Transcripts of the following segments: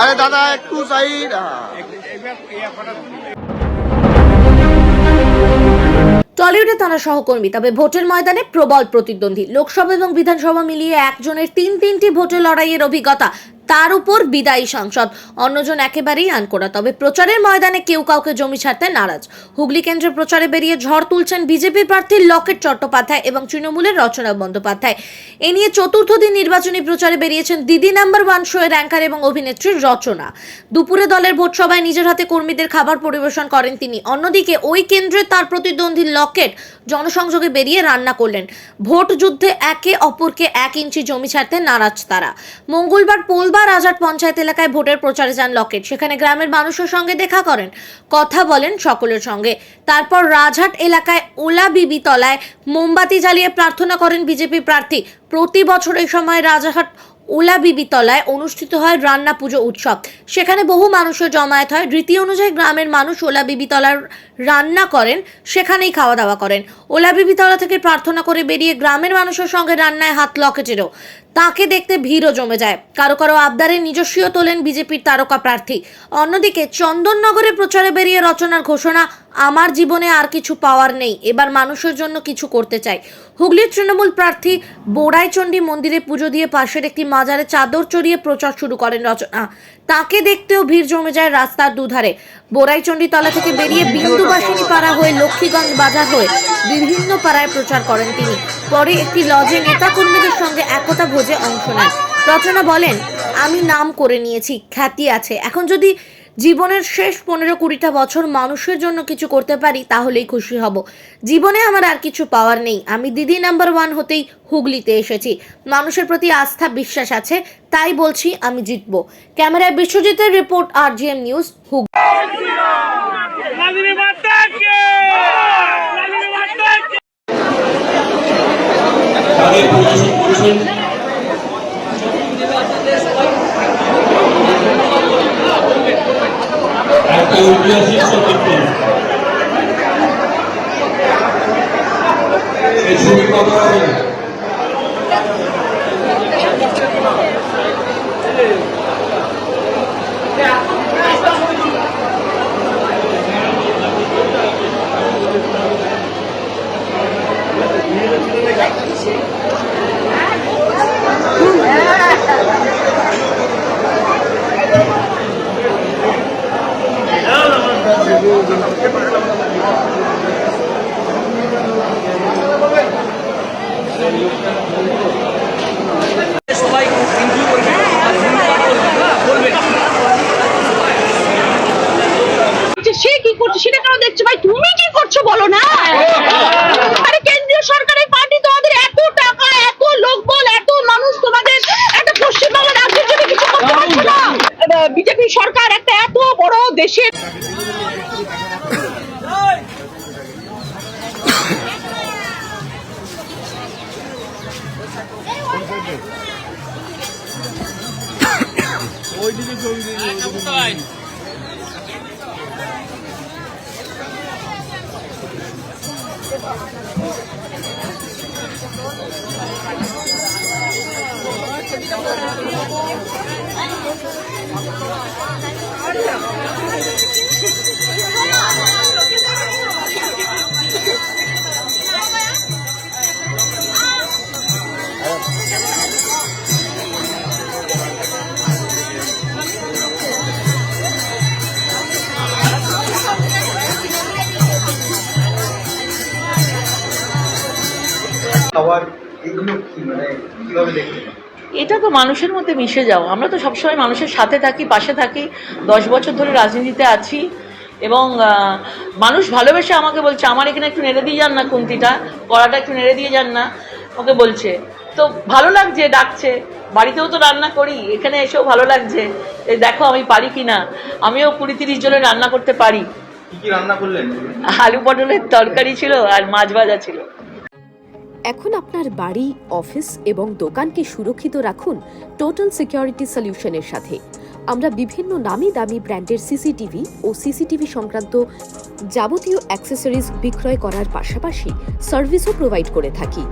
আরে দাদা একটু সাইড। টলিউডে তারা সহকর্মী, তবে ভোটের ময়দানে প্রবল প্রতিদ্বন্দ্বী। লোকসভা এবং বিধানসভা মিলিয়ে একজনের তিনটি ভোটের লড়াইয়ের অভিজ্ঞতা, তার উপর বিদায়ী সাংসদ, অন্যজন একেবারেই আনকোড়া। তবে প্রচারের ময়দানে কেউ কাউকে জমি ছাড়তে নারাজ। হুগলি কেন্দ্রে প্রচারে বেরিয়ে ঝড় তুলছেন বিজেপি প্রার্থী লকেট চট্টোপাধ্যায় এবং তৃণমূলের রচনা বন্দ্যোপাধ্যায়। এ নিয়ে চতুর্থ দিন নির্বাচনী প্রচারে বেরিয়েছেন দিদি নাম্বার 1 শোয়ের অ্যাঙ্কার এবং অভিনেত্রী রচনা। দুপুরে দলের ভোট সভায় নিজের হাতে কর্মীদের খাবার পরিবেশন করেন তিনি। অন্যদিকে ওই কেন্দ্রে তার প্রতিদ্বন্দ্বী লকেট জনসংযোগে বেরিয়ে রান্না করলেন। ভোট যুদ্ধে একে অপরকে 1 ইঞ্চি জমি ছাড়তে নারাজ তারা। মঙ্গলবার রাজারহাট পঞ্চায়েত এলাকায় ভোটের প্রচারে যান লকেট। সেখানে গ্রামের মানুষের সঙ্গে দেখা করেন, কথা বলেন সকলের সঙ্গে। তারপর রাজহাট এলাকায় ওলা বিবি তলায় মোমবাতি জ্বালিয়ে প্রার্থনা করেন বিজেপি প্রার্থী। প্রতি বছর এই সময় রাজারহাট ওলা বিবি তলায় অনুষ্ঠিত হয় রান্না পুজো উৎসব। সেখানে বহু মানুষের জমায়েত হয়। রীতি অনুযায়ী গ্রামের মানুষ ওলা বিবি তলার রান্না করেন, সেখানেই খাওয়া দাওয়া করেন। ওলা বিবি তলা থেকে প্রার্থনা করে বেরিয়ে গ্রামের মানুষের সঙ্গে রান্নায় হাত লকেটেরও। তাকে দেখতে ভিড়ও জমে যায়। কারো কারো আবদারে নিজস্বীয় তোলেন বিজেপির তারকা প্রার্থী। অন্যদিকে চন্দননগরে প্রচারে বেরিয়ে রচনার ঘোষণা, আমার জীবনে আর কিছু পাওয়ার নেই, এবার মানুষের জন্য কিছু করতে চাই। হুগলির তৃণমূল প্রার্থী বোড়াইচণ্ডী মন্দিরে পুজো দিয়ে পাশের একটি মাজারে চাদর চড়িয়ে প্রচার শুরু করেন রচনা। তাকে দেখতেও ভিড় জমে যায় রাস্তার দুধারে। বোড়াইচণ্ডী তলা থেকে বেরিয়ে বিন্দুবাসিনী পাড়া হয়ে লক্ষ্মীগঞ্জ বাজার হয়ে বিভিন্ন পাড়ায় প্রচার করেন তিনি। পরে একটি লজে নেতাকর্মীদের সঙ্গে একতা ভোজে অংশ নেন। রচনা বলেন, আমি নাম করে নিয়েছি, খ্যাতি আছে, এখন যদি জীবনের শেষ 15-20টা বছর মানুষের জন্য কিছু করতে পারি তাহলেই খুশি হব। জীবনে আমার আর কিছু পাওয়ার নেই। আমি দিদি নাম্বার 1 হতেই হুগলিতে এসেছি। মানুষের প্রতি আস্থা বিশ্বাস আছে, তাই বলছি আমি জিতবো। ক্যামেরায় বিশ্বজিতের রিপোর্ট, RGM নিউজ, হুগলি। সে কি করছে সেটা কেন দেখছো ভাই? তুমি কি করছো বলো না? আরে কেন্দ্রীয় সরকারের পার্টি, তোমাদের এত টাকা, এত লোকবল, এত মানুষ, তোমাদের একটা পশ্চিমবঙ্গ রাজ্যের জন্য কিছু করতে পারছো না? বিজেপি সরকার একটা এত বড় দেশের এটা তো মানুষের মধ্যে মিশে যাও। আমরা তো সবসময় মানুষের সাথে থাকি, পাশে থাকি। 10 বছর ধরে রাজনীতিতে আছি এবং মানুষ ভালোবেসে আমাকে বলছে, আমার এখানে একটু নেড়ে দিয়ে যান না, কুন্তিটা কড়াটা একটু নেড়ে দিয়ে যান না, ওকে বলছে। তো ভালো লাগছে, ডাকছে। বাড়িতেও তো রান্না করি, এখানে এসেও ভালো লাগছে। দেখো আমি পারি কিনা, আমিও 20-30 জনের রান্না করতে পারি। কি রান্না করলেন? আলু পটলের তরকারি ছিল আর মাছ ভাজা ছিল। এখন আপনার বাড়ি, অফিস এবং দোকানকে সুরক্ষিত রাখুন টোটাল সিকিউরিটি সলিউশনের সাথে। আমরা বিভিন্ন নামি দামি ব্র্যান্ডের সিসিটিভি ও সিসিটিভি সংক্রান্ত যাবতীয় অ্যাক্সেসরিজ বিক্রয় করার পাশাপাশি সার্ভিসও প্রোভাইড করে থাকি।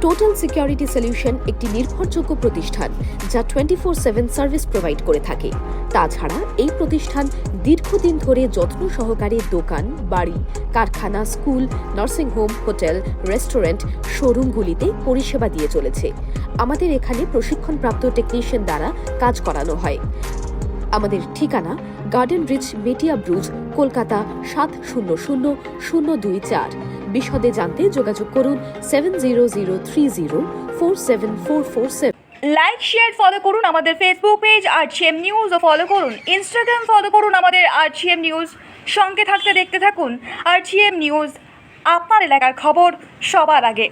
টোটাল সিকিউরিটি সলিউশন একটি নির্ভরযোগ্য প্রতিষ্ঠান যা 24/7 সার্ভিস প্রোভাইড করে থাকে। তাছাড়া এই প্রতিষ্ঠান দীর্ঘদিন ধরে যত্ন সহকারে দোকান, বাড়ি, কারখানা, স্কুল, নার্সিংহোম, হোটেল, রেস্টুরেন্ট, শোরুমগুলিতে পরিষেবা দিয়ে চলেছে। আমাদের এখানে প্রশিক্ষণপ্রাপ্ত টেকনিশিয়ান দ্বারা কাজ করানো হয়। আমাদের ঠিকানা গার্ডেন রিচ, মেটিয়া ব্রুজ, কলকাতা 700024। বিশদে জানতে যোগাযোগ করুন 7003047447। লাইক শেয়ার ফলো করুন আমাদের ফেসবুক পেজ RGM নিউজ ও ফলো করুন ইনস্টাগ্রাম ফলো করুন আমাদের RGM নিউজ। সঙ্গে থাকতে দেখতে থাকুন RGM নিউজ, আপনার এলাকার খবর সবার আগে।